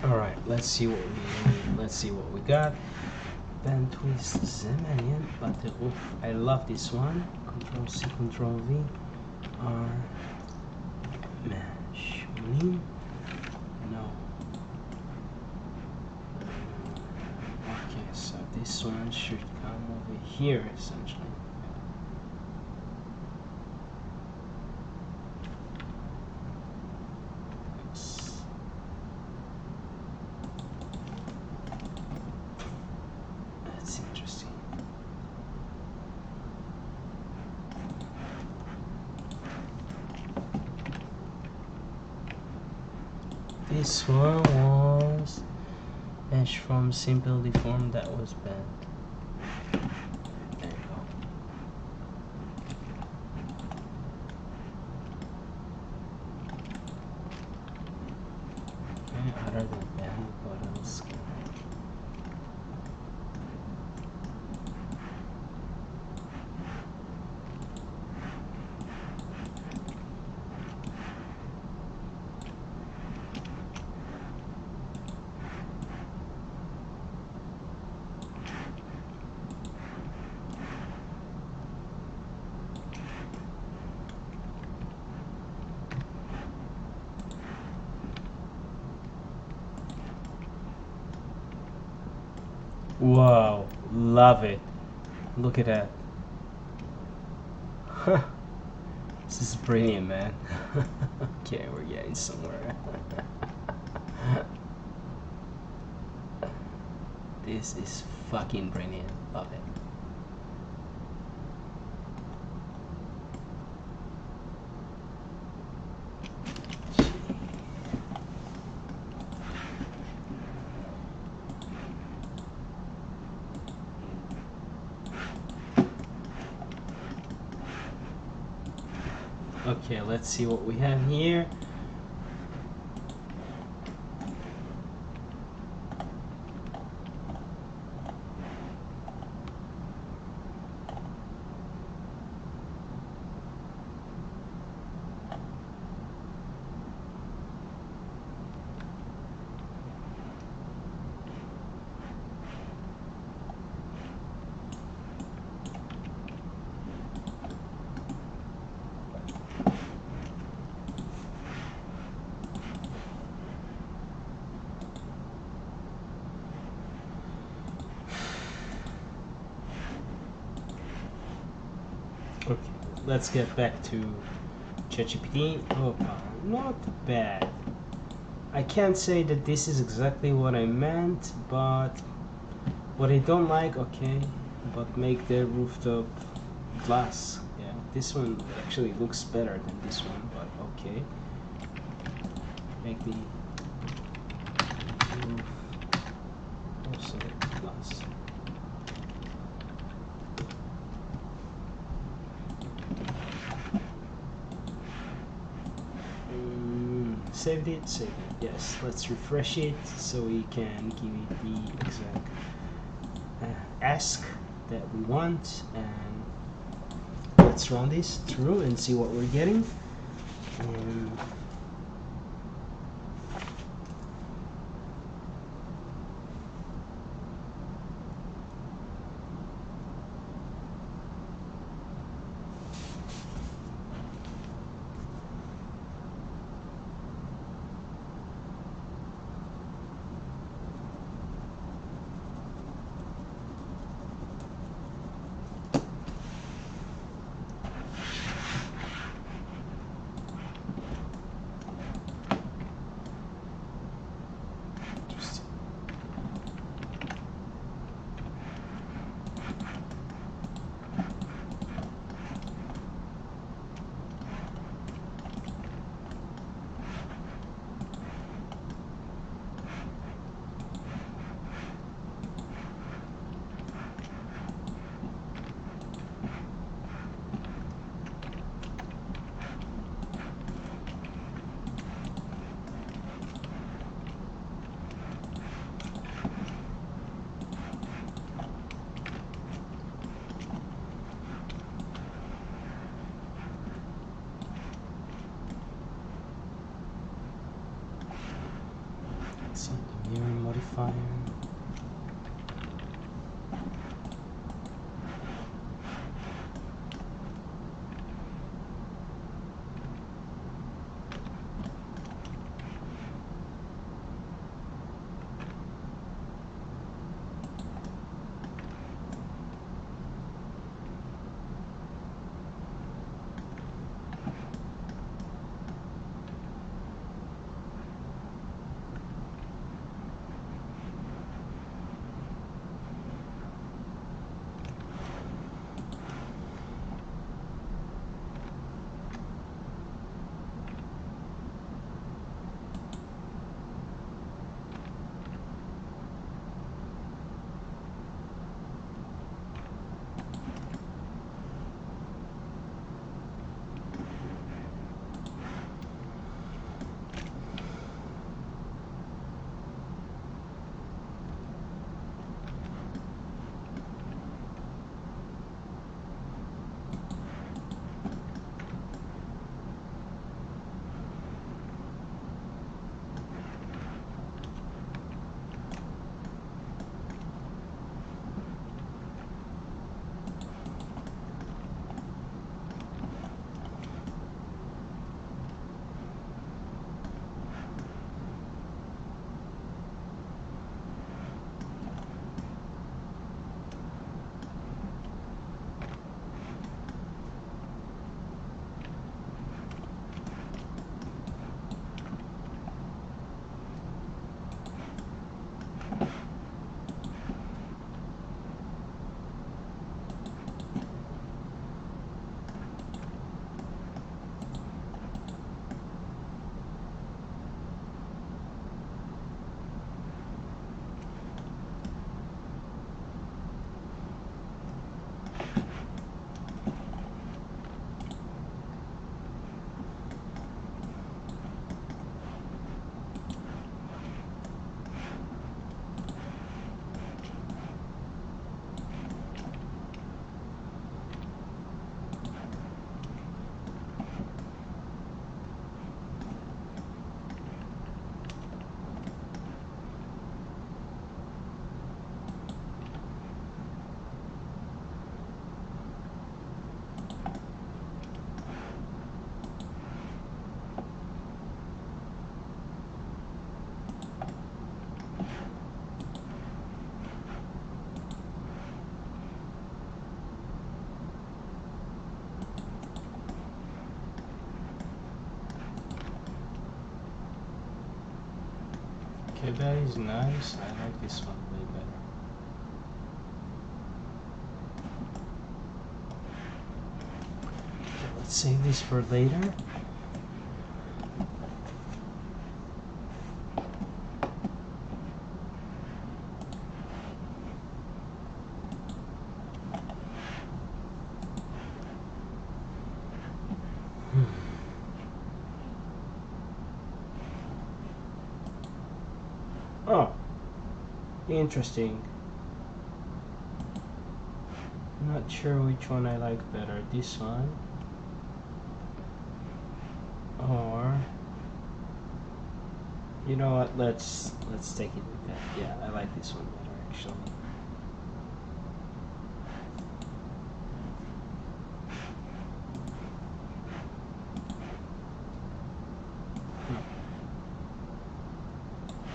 All right, let's see what we got. Band twist Zemanian, but I love this one. Control C, Control V, R, mesh, no. Okay, so this one should come over here essentially. That's interesting. This one was mesh from simple deform that was banned. There you go. Okay, other than banned, what else can I? Wow, love it. Look at that. This is brilliant, man. Okay, we're getting somewhere. This is fucking brilliant. Love it. Okay, let's see what we have here. Okay, let's get back to ChatGPT. Oh, not bad. I can't say that this is exactly what I meant, but what I don't like, okay, but make the rooftop glass. Yeah, this one actually looks better than this one, but okay. Make the roof also glass. Saved it, saved it. Yes, let's refresh it so we can give it the exact ask that we want, and let's run this through and see what we're getting. And let's see, immune modifier. Okay, that is nice. I like this one way better. Okay, let's save this for later. Oh, interesting. Not sure which one I like better, this one or you know what? Let's take it with that. Yeah, I like this one better actually.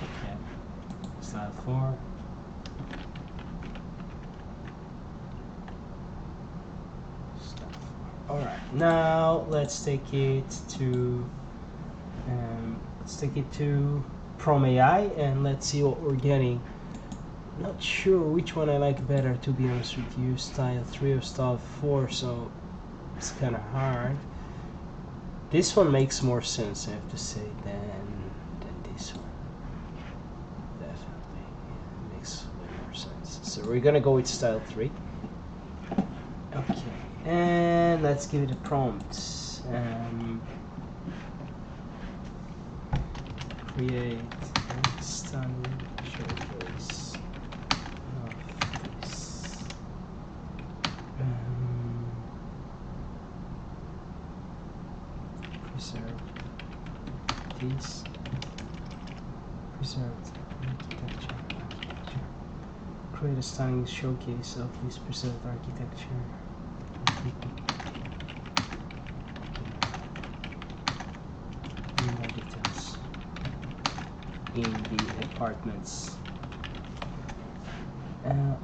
Okay, style 4. Alright, now let's take it to Prome AI and let's see what we're getting. Not sure which one I like better, to be honest with you, style 3 or style 4, so it's kind of hard. This one makes more sense, I have to say, than this one. Definitely, it makes way more sense. So we're gonna go with style 3. Okay, and let's give it a prompt. Create a stunning showcase of this. preserved architecture. Create a stunning showcase of this preserved architecture. More details in the apartments.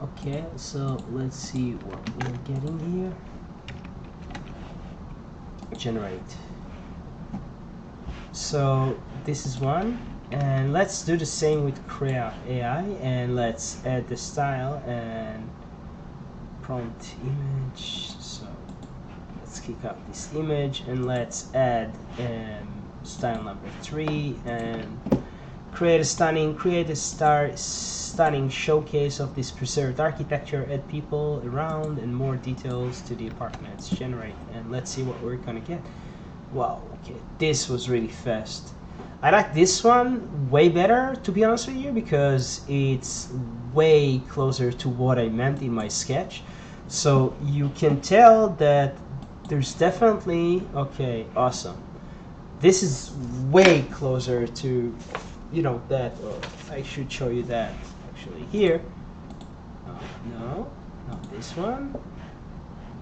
Okay, so let's see what we're getting here. Generate. So this is one, and let's do the same with Krea AI, and let's add the style and prompt image. So let's kick out this image and let's add style number 3 and create a stunning showcase of this preserved architecture, add people around and more details to the apartments. Generate, and let's see what we're gonna get. Wow, okay, this was really fast. I like this one way better, to be honest with you, because it's way closer to what I meant in my sketch. So you can tell that there's definitely, okay, awesome. This is way closer to, you know, that. I should show you that actually here. No, not this one.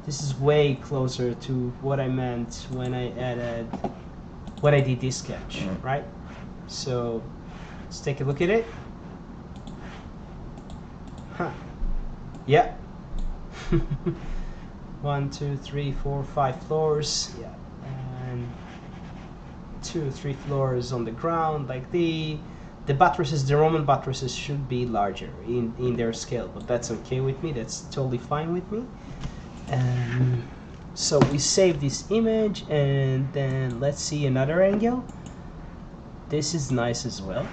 This is way closer to what I meant when I did this sketch, right? So let's take a look at it. Huh. Yeah. 1, 2, 3, 4, 5 floors. Yeah. And 2 or 3 floors on the ground. Like the buttresses, the Roman buttresses should be larger in their scale, but that's okay with me. That's totally fine with me. So we save this image, and then let's see another angle. This is nice as well.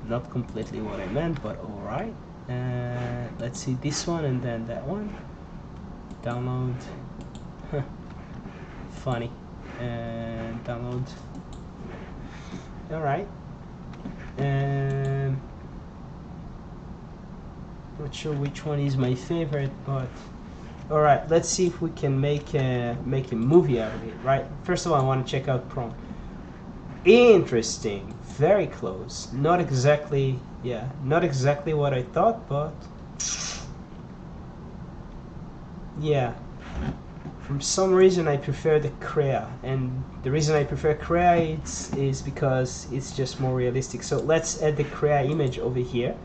Not completely what I meant, but all right. Let's see this one and then that one. Download. Funny. And download. All right. Not sure which one is my favorite, but all right. Let's see if we can make a movie out of it. Right. First of all, I want to check out Prome. Interesting. Very close. Not exactly. Yeah. Not exactly what I thought, but yeah. For some reason, I prefer the Krea, and the reason I prefer Krea is because it's just more realistic. So let's add the Krea image over here,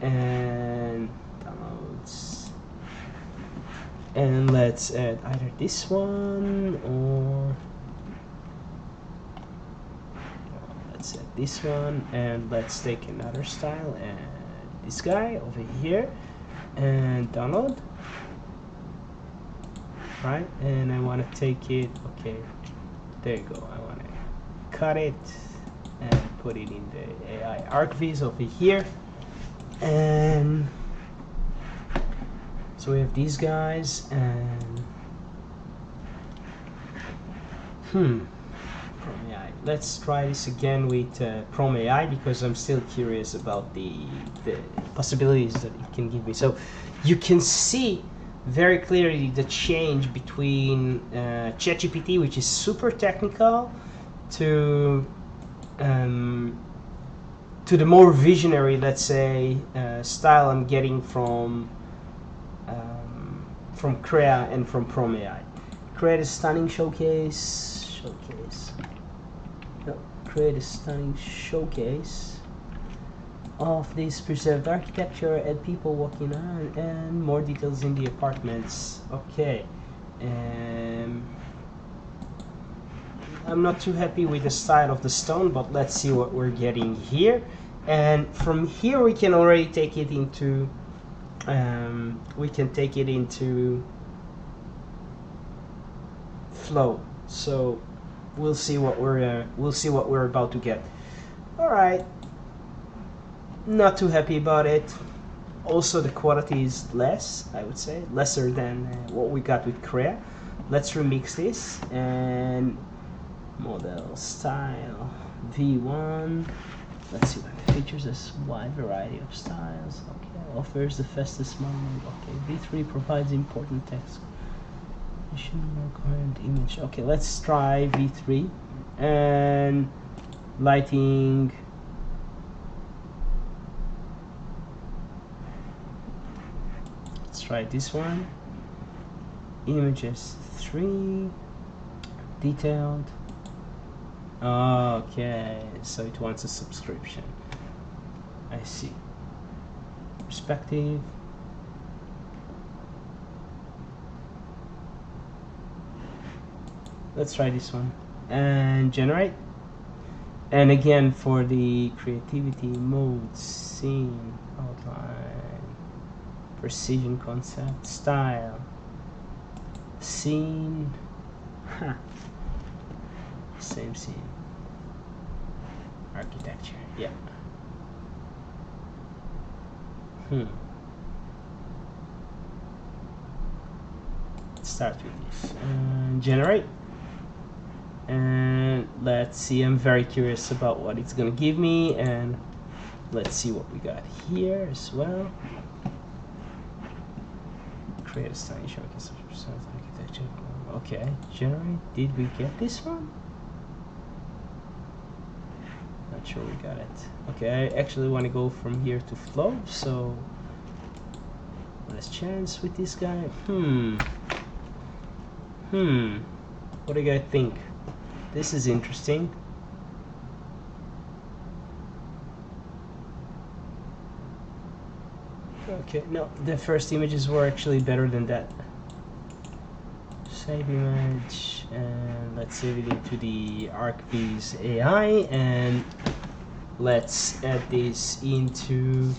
and downloads, and let's add either this one or let's add this one, and let's take another style and this guy over here, and download. Right, and I want to take it, okay, there you go. I want to cut it and put it in the AI ArcViz over here. And so we have these guys, and Prome AI. Let's try this again with Prome AI, because I'm still curious about the possibilities that it can give me. So you can see very clearly the change between ChatGPT, which is super technical, to the more visionary, let's say, style I'm getting from Krea and from Prome AI. Create a stunning showcase. No, create a stunning showcase of this preserved architecture, and people walking on, and more details in the apartments. Okay. I'm not too happy with the style of the stone, but let's see what we're getting here. And from here we can already take it into flow. So we'll see what we're about to get. All right. Not too happy about it. Also, the quality is less, I would say, lesser than what we got with Krea. Let's remix this, and model style V1. Let's see what it features. A wide variety of styles. Okay, offers the fastest moment. Okay, V3 provides important text. More current image. Okay, let's try V3 and lighting. Let's try this one. Images 3, detailed. Okay, so it wants a subscription. I see. Perspective. Let's try this one and generate. And again, for the creativity mode, scene, outline, precision, concept, style, scene, same scene, architecture, yeah. Let's start with this and generate. And let's see, I'm very curious about what it's gonna give me, and let's see what we got here as well. Create a stunning showcase of architecture. Okay, generate. Did we get this one? Not sure we got it. Okay, I actually want to go from here to flow, so last chance with this guy. What do you guys think? This is interesting. Okay, no, the first images were actually better than that. Save image, and let's save it into the ArcViz AI, and let's add this into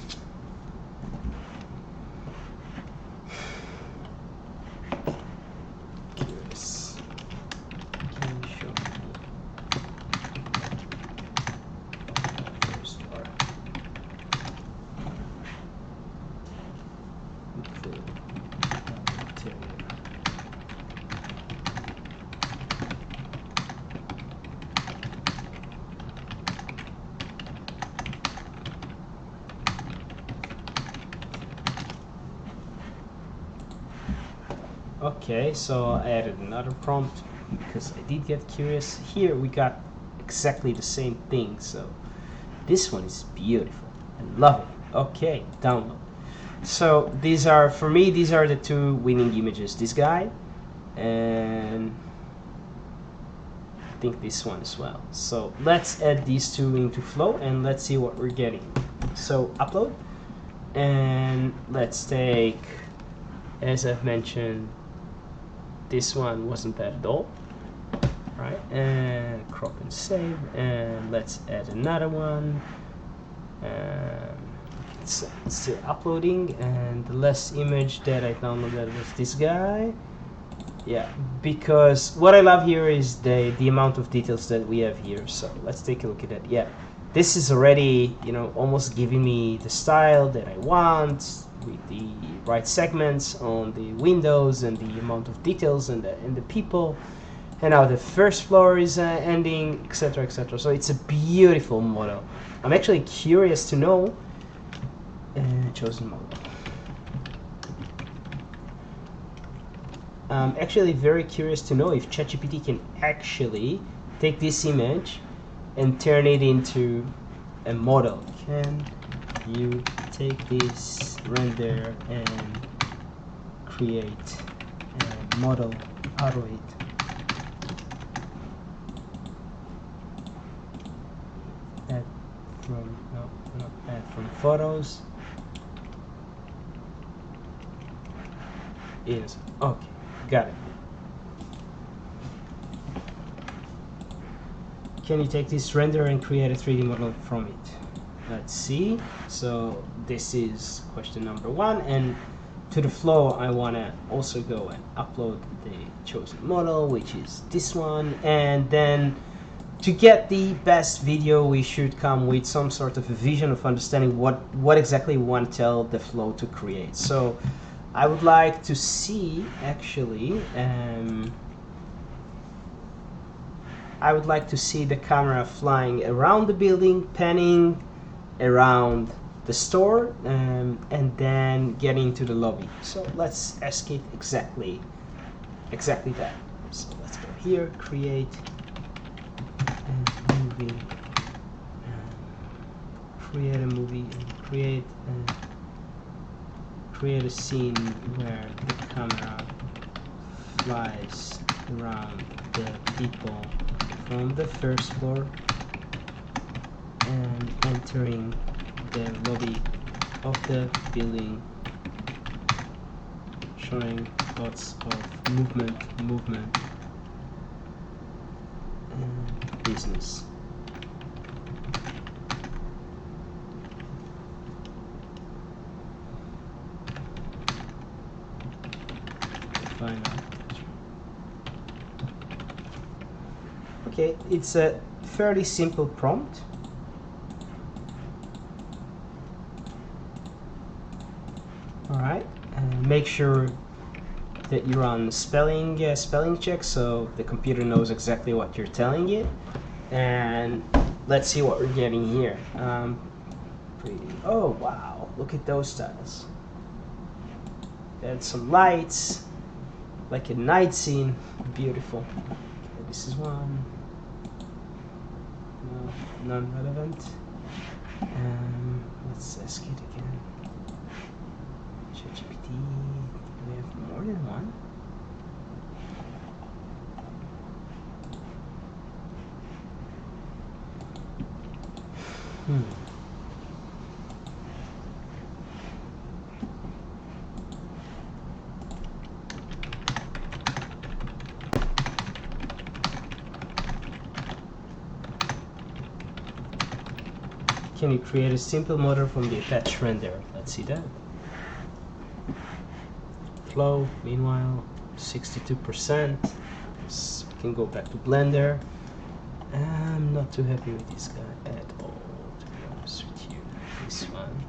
Okay, so I added another prompt because I did get curious. Here we got exactly the same thing, so this one is beautiful. I love it. Okay, download. So these are, for me, these are the two winning images. This guy and I think this one as well. So let's add these two into Flow and let's see what we're getting. So upload, and let's take, as I've mentioned, this one wasn't bad at all, right? And crop and save, and let's add another one. It's still uploading, and the last image that I downloaded was this guy. Yeah, because what I love here is the amount of details that we have here. So let's take a look at it. Yeah, this is already, you know, almost giving me the style that I want, with the right segments on the windows and the amount of details and the people, and how the first floor is ending, etc., etc. So it's a beautiful model. I'm actually curious to know chosen model. I'm actually very curious to know if ChatGPT can actually take this image and turn it into a model. Can you take this, render, and create a model out of it? Add from, no, add from photos. Yes, okay, got it. Can you take this render and create a 3D model from it? Let's see. So this is question number 1, and to the flow I want to also go and upload the chosen model, which is this one, and then to get the best video we should come with some sort of a vision of understanding what exactly we want to tell the flow to create. So I would like to see, actually, I would like to see the camera flying around the building, panning around the store, and then getting into the lobby. So let's ask it exactly that. So let's go here, create a movie, create a movie, and create a scene where the camera flies around the people from the first floor and entering the lobby of the building, showing lots of movement and business. Final. Okay, it's a fairly simple prompt. Alright, and make sure that you run spelling check so the computer knows exactly what you're telling it. And let's see what we're getting here. Pretty. Oh wow, look at those styles. Add some lights, like a night scene. Beautiful. Okay, this is one. No, non-relevant. Let's ask it again. ChatGPT. Do we have more than one? Can you create a simple model from the attached render? Let's see that. Flow, meanwhile, 62%. So we can go back to Blender. I'm not too happy with this guy at all, to be honest with you. This one.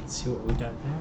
Let's see what we got there.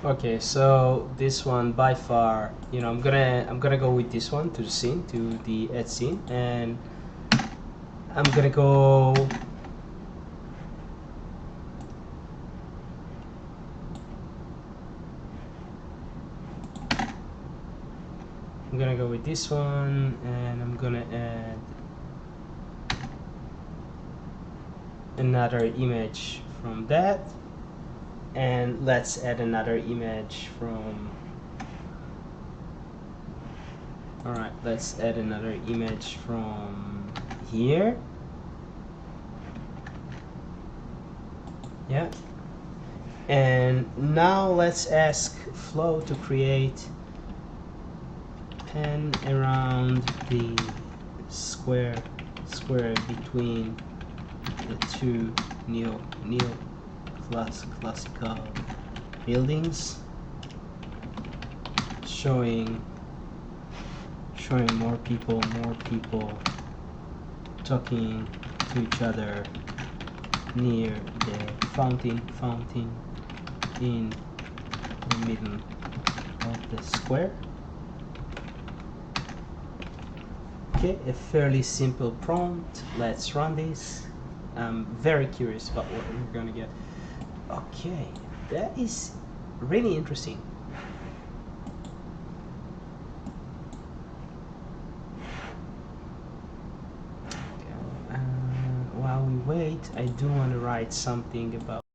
Okay, so this one by far, you know, I'm gonna go with this one to the scene, to the add scene, and I'm gonna go with this one, and I'm gonna add another image from that. And let's add another image from, alright, let's add another image from here. Yeah. And now let's ask Flow to create pen around the square square between the two classical buildings, showing more people talking to each other near the fountain in the middle of the square. Okay, a fairly simple prompt. Let's run this. I'm very curious about what we're gonna get. Okay, that is really interesting. While we wait, I do want to write something about